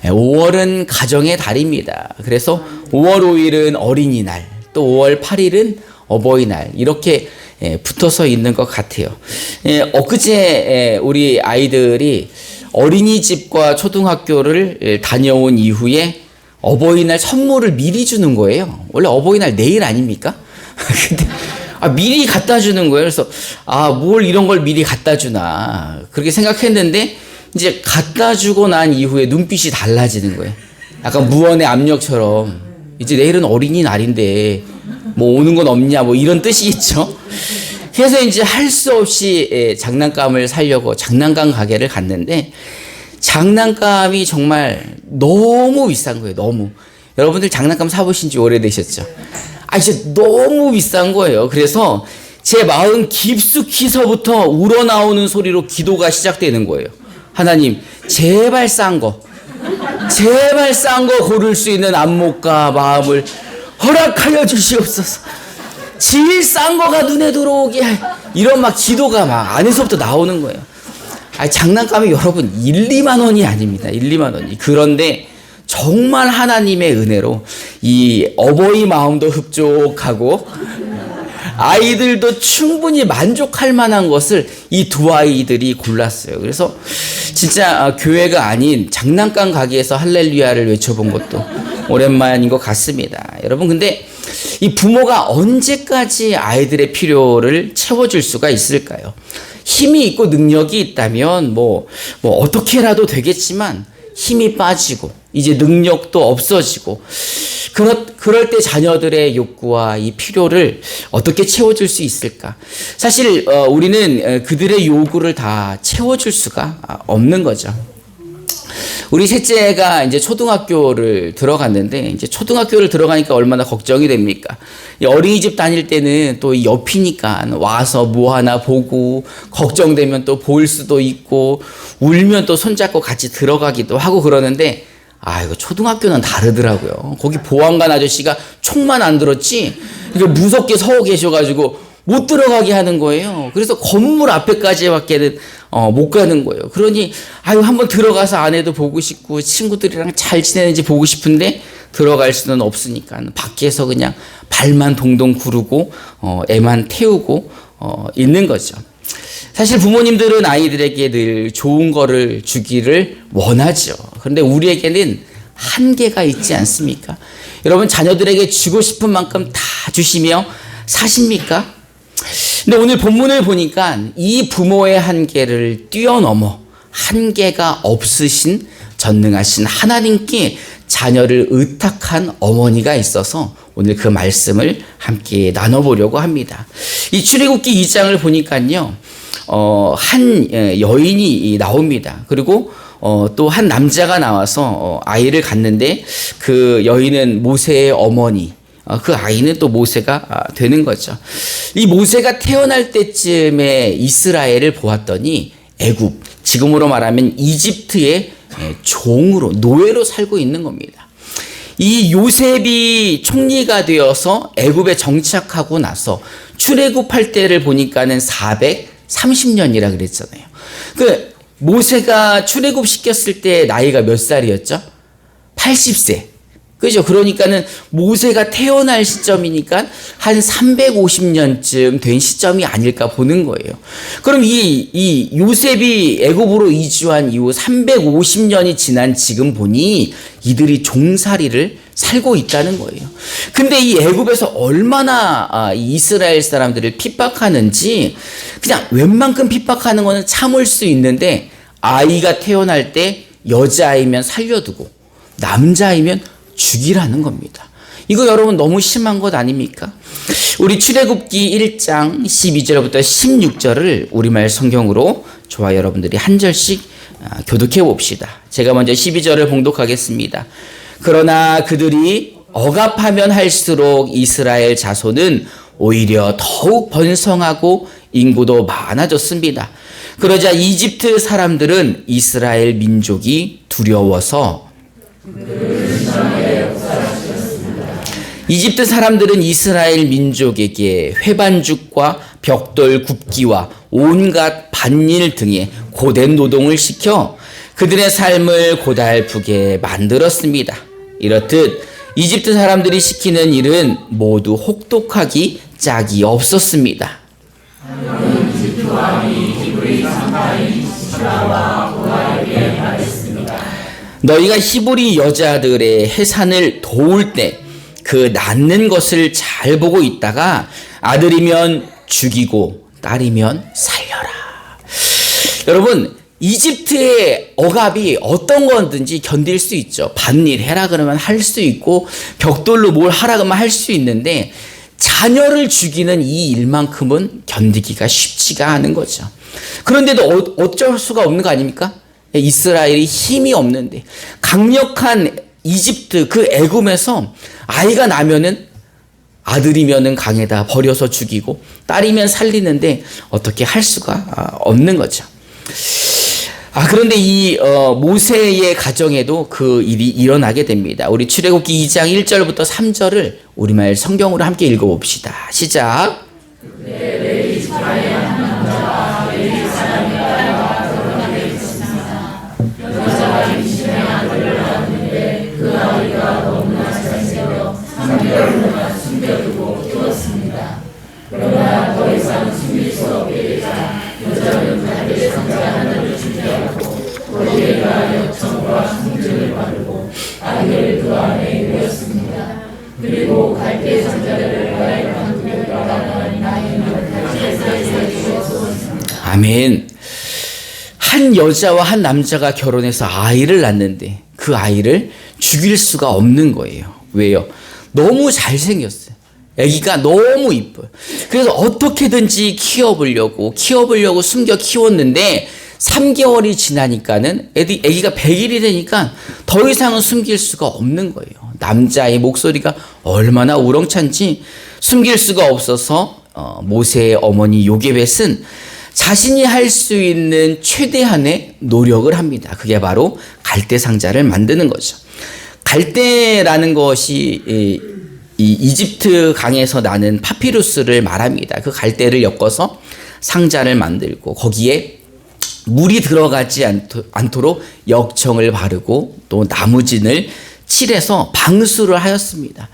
5월은 가정의 달입니다. 그래서 5월 5일은 어린이날, 또 5월 8일은 어버이날, 이렇게 붙어서 있는 것 같아요. 엊그제 우리 아이들이 어린이집과 초등학교를 다녀온 이후에 어버이날 선물을 미리 주는 거예요. 원래 어버이날 내일 아닙니까? 근데 미리 갖다 주는 거예요. 그래서 뭘 이런 걸 미리 갖다 주나 그렇게 생각했는데, 이제 갖다 주고 난 이후에 눈빛이 달라지는 거예요. 약간 무언의 압력처럼, 이제 내일은 어린이날인데 뭐 오는 건 없냐, 뭐 이런 뜻이겠죠. 그래서 이제 할 수 없이 장난감을 사려고 장난감 가게를 갔는데, 장난감이 정말 너무 비싼 거예요. 너무. 여러분들 장난감 사보신 지 오래되셨죠? 진짜 너무 비싼 거예요. 그래서 제 마음 깊숙이서부터 우러나오는 소리로 기도가 시작되는 거예요. 하나님, 제발 싼 거 고를 수 있는 안목과 마음을 허락하여 주시옵소서. 제일 싼 거가 눈에 들어오게, 이런 막 기도가 막 안에서부터 나오는 거예요. 장난감이 여러분 1, 2만 원이 아닙니다. 1, 2만 원이. 그런데 정말 하나님의 은혜로 이 어버이 마음도 흡족하고 아이들도 충분히 만족할 만한 것을 이 두 아이들이 골랐어요. 그래서 진짜 교회가 아닌 장난감 가게에서 할렐루야를 외쳐본 것도 오랜만인 것 같습니다. 여러분, 근데 이 부모가 언제까지 아이들의 필요를 채워줄 수가 있을까요? 힘이 있고 능력이 있다면 뭐 어떻게라도 되겠지만, 힘이 빠지고 이제 능력도 없어지고, 그럴 때 자녀들의 욕구와 이 필요를 어떻게 채워줄 수 있을까? 사실 우리는 그들의 요구를 다 채워줄 수가 없는 거죠. 우리 셋째가 이제 초등학교를 들어갔는데, 이제 초등학교를 들어가니까 얼마나 걱정이 됩니까? 어린이집 다닐 때는 또 옆이니까 와서 뭐 하나 보고, 걱정되면 또 볼 수도 있고, 울면 또 손잡고 같이 들어가기도 하고 그러는데, 이거 초등학교는 다르더라고요. 거기 보안관 아저씨가 총만 안 들었지, 무섭게 서 계셔가지고 못 들어가게 하는 거예요. 그래서 건물 앞에까지밖에는 못 가는 거예요. 그러니 한번 들어가서 안에도 보고 싶고 친구들이랑 잘 지내는지 보고 싶은데 들어갈 수는 없으니까 밖에서 그냥 발만 동동 구르고 애만 태우고 있는 거죠. 사실 부모님들은 아이들에게 늘 좋은 거를 주기를 원하죠. 그런데 우리에게는 한계가 있지 않습니까? 여러분, 자녀들에게 주고 싶은 만큼 다 주시며 사십니까? 근데 오늘 본문을 보니까 이 부모의 한계를 뛰어넘어 한계가 없으신 전능하신 하나님께 자녀를 의탁한 어머니가 있어서 오늘 그 말씀을 함께 나눠보려고 합니다. 이 출애굽기 2장을 보니까요, 한 여인이 나옵니다. 그리고 또 한 남자가 나와서 아이를 갖는데, 그 여인은 모세의 어머니, 그 아이는 또 모세가 되는 거죠. 이 모세가 태어날 때쯤에 이스라엘을 보았더니 애굽, 지금으로 말하면 이집트의 종으로, 노예로 살고 있는 겁니다. 이 요셉이 총리가 되어서 애굽에 정착하고 나서 출애굽할 때를 보니까는 430년이라 그랬잖아요. 그 모세가 출애굽 시켰을 때 나이가 몇 살이었죠? 80세. 그죠? 그러니까는 모세가 태어날 시점이니까 한 350년쯤 된 시점이 아닐까 보는 거예요. 그럼 이 요셉이 애굽으로 이주한 이후 350년이 지난 지금 보니 이들이 종살이를 살고 있다는 거예요. 근데 이 애굽에서 얼마나 이스라엘 사람들을 핍박하는지, 그냥 웬만큼 핍박하는 거는 참을 수 있는데, 아이가 태어날 때 여자아이면 살려두고 남자아이면 죽이라는 겁니다. 이거 여러분 너무 심한 것 아닙니까? 우리 출애굽기 1장 12절부터 16절을 우리말 성경으로 저와 여러분들이 한 절씩 교독해 봅시다. 제가 먼저 12절을 봉독하겠습니다. 그러나 그들이 억압하면 할수록 이스라엘 자손은 오히려 더욱 번성하고 인구도 많아졌습니다. 그러자 이집트 사람들은 이스라엘 민족이 두려워서, 이집트 사람들은 이스라엘 민족에게 회반죽과 벽돌 굽기와 온갖 밭일 등의 고된 노동을 시켜 그들의 삶을 고달프게 만들었습니다. 이렇듯 이집트 사람들이 시키는 일은 모두 혹독하기 짝이 없었습니다. 너희가 히브리 여자들의 해산을 도울 때 그 낳는 것을 잘 보고 있다가 아들이면 죽이고 딸이면 살려라. 여러분, 이집트의 억압이 어떤 거든지 견딜 수 있죠. 밭일 해라 그러면 할 수 있고 벽돌로 뭘 하라 그러면 할 수 있는데 자녀를 죽이는 이 일만큼은 견디기가 쉽지가 않은 거죠. 그런데도 어쩔 수가 없는 거 아닙니까? 이스라엘이 힘이 없는데 강력한 이집트 그 애굽에서 아이가 나면은 아들이면은 강에다 버려서 죽이고 딸이면 살리는데 어떻게 할 수가 없는 거죠. 그런데 이 모세의 가정에도 그 일이 일어나게 됩니다. 우리 출애굽기 2장 1절부터 3절을 우리말 성경으로 함께 읽어봅시다. 시작. 아멘. 한 여자와 한 남자가 결혼해서 아이를 낳는데 그 아이를 죽일 수가 없는 거예요. 왜요? 너무 잘생겼어요. 아기가 너무 이뻐요. 그래서 어떻게든지 키워보려고 숨겨 키웠는데 3개월이 지나니까는 아기가 100일이 되니까 더 이상은 숨길 수가 없는 거예요. 남자의 목소리가 얼마나 우렁찬지 숨길 수가 없어서 모세의 어머니 요게벳은 자신이 할 수 있는 최대한의 노력을 합니다. 그게 바로 갈대 상자를 만드는 거죠. 갈대라는 것이 이 이집트 강에서 나는 파피루스를 말합니다. 그 갈대를 엮어서 상자를 만들고 거기에 물이 들어가지 않도록 역청을 바르고 또 나무진을 칠해서 방수를 하였습니다.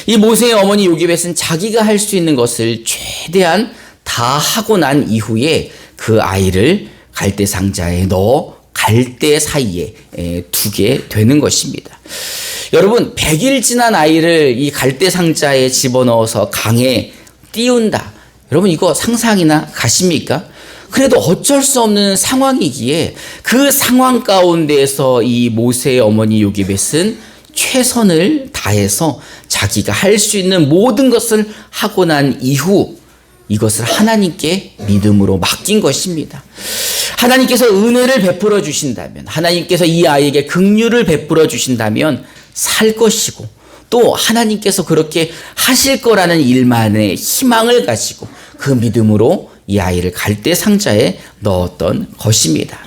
이 모세의 어머니 요게벳은 자기가 할 수 있는 것을 최대한 다 하고 난 이후에 그 아이를 갈대 상자에 넣어 갈대 사이에 두게 되는 것입니다. 여러분, 100일 지난 아이를 이 갈대 상자에 집어넣어서 강에 띄운다. 여러분, 이거 상상이나 가십니까? 그래도 어쩔 수 없는 상황이기에 그 상황 가운데에서 이 모세의 어머니 요게벳은 최선을 다해서 자기가 할 수 있는 모든 것을 하고 난 이후 이것을 하나님께 믿음으로 맡긴 것입니다. 하나님께서 은혜를 베풀어 주신다면, 하나님께서 이 아이에게 긍휼을 베풀어 주신다면 살 것이고, 또 하나님께서 그렇게 하실 거라는 일만의 희망을 가지고 그 믿음으로 이 아이를 갈대 상자에 넣었던 것입니다.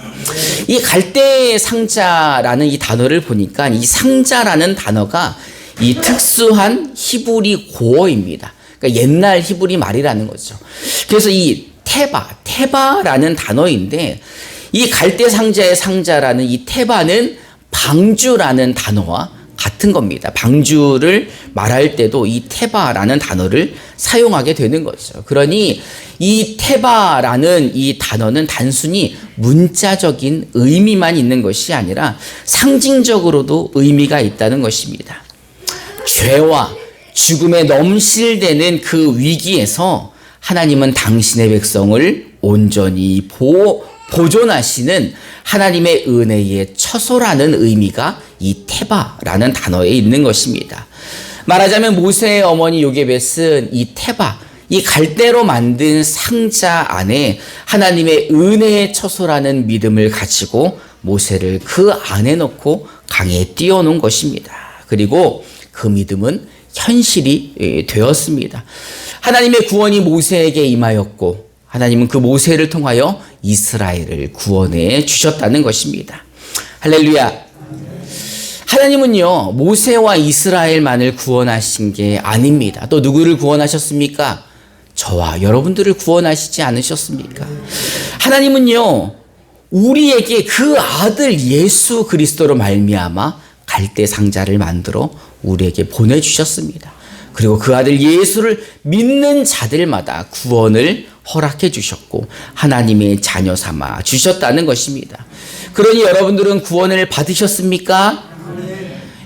이 갈대 상자라는 이 단어를 보니까 이 상자라는 단어가 이 특수한 히브리 고어입니다. 그러니까 옛날 히브리 말이라는 거죠. 그래서 이 테바라는 단어인데 이 갈대 상자의 상자라는 이 테바는 방주라는 단어와 같은 겁니다. 방주를 말할 때도 이 테바라는 단어를 사용하게 되는 거죠. 그러니 이 테바라는 이 단어는 단순히 문자적인 의미만 있는 것이 아니라 상징적으로도 의미가 있다는 것입니다. 죄와 죽음에 넘실대는 그 위기에서 하나님은 당신의 백성을 온전히 보존하시는 하나님의 은혜의 처소라는 의미가 이 테바라는 단어에 있는 것입니다. 말하자면 모세의 어머니 요게벳은 이 테바, 이 갈대로 만든 상자 안에 하나님의 은혜의 처소라는 믿음을 가지고 모세를 그 안에 넣고 강에 띄워놓은 것입니다. 그리고 그 믿음은 현실이 되었습니다. 하나님의 구원이 모세에게 임하였고 하나님은 그 모세를 통하여 이스라엘을 구원해 주셨다는 것입니다. 할렐루야. 하나님은요, 모세와 이스라엘만을 구원하신 게 아닙니다. 또 누구를 구원하셨습니까? 저와 여러분들을 구원하시지 않으셨습니까? 하나님은요, 우리에게 그 아들 예수 그리스도로 말미암아 갈대 상자를 만들어 우리에게 보내주셨습니다. 그리고 그 아들 예수를 믿는 자들마다 구원을 허락해 주셨고 하나님의 자녀 삼아 주셨다는 것입니다. 그러니 여러분들은 구원을 받으셨습니까?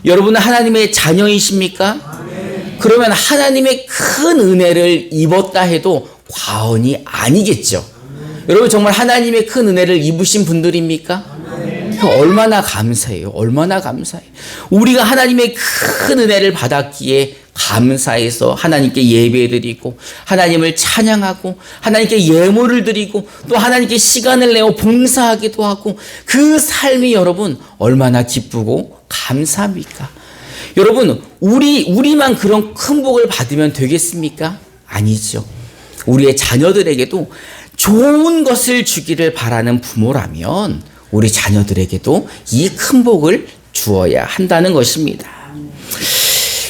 여러분은 하나님의 자녀이십니까? 그러면 하나님의 큰 은혜를 입었다 해도 과언이 아니겠죠. 여러분 정말 하나님의 큰 은혜를 입으신 분들입니까? 얼마나 감사해요. 얼마나 감사해요. 우리가 하나님의 큰 은혜를 받았기에 감사해서 하나님께 예배드리고 하나님을 찬양하고 하나님께 예물을 드리고 또 하나님께 시간을 내어 봉사하기도 하고 그 삶이 여러분 얼마나 기쁘고 감사합니까? 여러분 우리만 그런 큰 복을 받으면 되겠습니까? 아니죠. 우리의 자녀들에게도 좋은 것을 주기를 바라는 부모라면 우리 자녀들에게도 이 큰 복을 주어야 한다는 것입니다.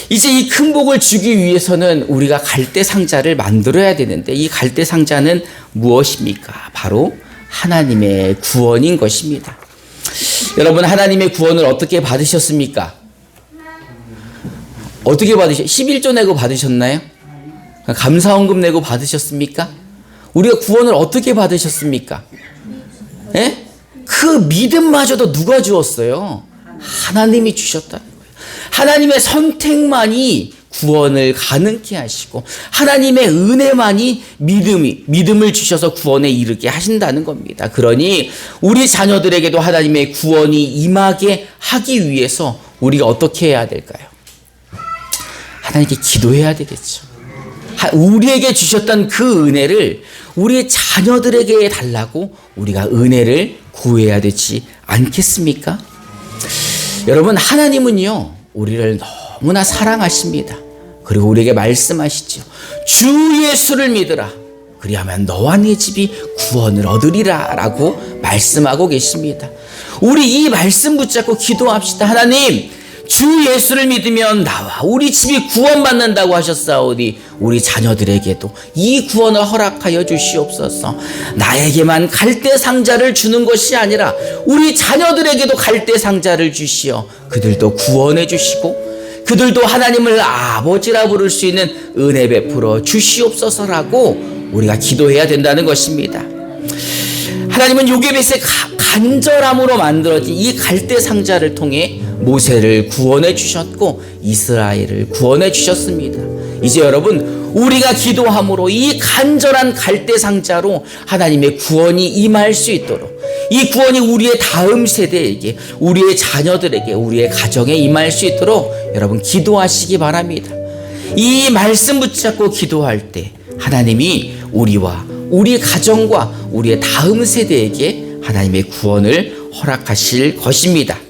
이제 이 큰 복을 주기 위해서는 우리가 갈대 상자를 만들어야 되는데 이 갈대 상자는 무엇입니까? 바로 하나님의 구원인 것입니다. 여러분 하나님의 구원을 어떻게 받으셨습니까? 어떻게 11조 내고 받으셨나요? 감사헌금 내고 받으셨습니까? 우리가 구원을 어떻게 받으셨습니까? 예? 그 믿음마저도 누가 주었어요? 하나님이 주셨다는 거예요. 하나님의 선택만이 구원을 가능케 하시고 하나님의 은혜만이 믿음을 주셔서 구원에 이르게 하신다는 겁니다. 그러니 우리 자녀들에게도 하나님의 구원이 임하게 하기 위해서 우리가 어떻게 해야 될까요? 하나님께 기도해야 되겠죠. 우리에게 주셨던 그 은혜를 우리의 자녀들에게 달라고 우리가 은혜를 구해야 되지 않겠습니까? 여러분 하나님은요 우리를 너무나 사랑하십니다. 그리고 우리에게 말씀하시죠. 주 예수를 믿으라. 그리하면 너와 네 집이 구원을 얻으리라 라고 말씀하고 계십니다. 우리 이 말씀 붙잡고 기도합시다. 하나님 주 예수를 믿으면 나와 우리 집이 구원받는다고 하셨사오니 우리 자녀들에게도 이 구원을 허락하여 주시옵소서. 나에게만 갈대 상자를 주는 것이 아니라 우리 자녀들에게도 갈대 상자를 주시어 그들도 구원해 주시고 그들도 하나님을 아버지라 부를 수 있는 은혜 베풀어 주시옵소서라고 우리가 기도해야 된다는 것입니다. 하나님은 요게벳의 간절함으로 만들어진 이 갈대 상자를 통해 모세를 구원해 주셨고 이스라엘을 구원해 주셨습니다. 이제 여러분 우리가 기도함으로 이 간절한 갈대 상자로 하나님의 구원이 임할 수 있도록 이 구원이 우리의 다음 세대에게 우리의 자녀들에게 우리의 가정에 임할 수 있도록 여러분 기도하시기 바랍니다. 이 말씀 붙잡고 기도할 때 하나님이 우리와 우리 가정과 우리의 다음 세대에게 하나님의 구원을 허락하실 것입니다.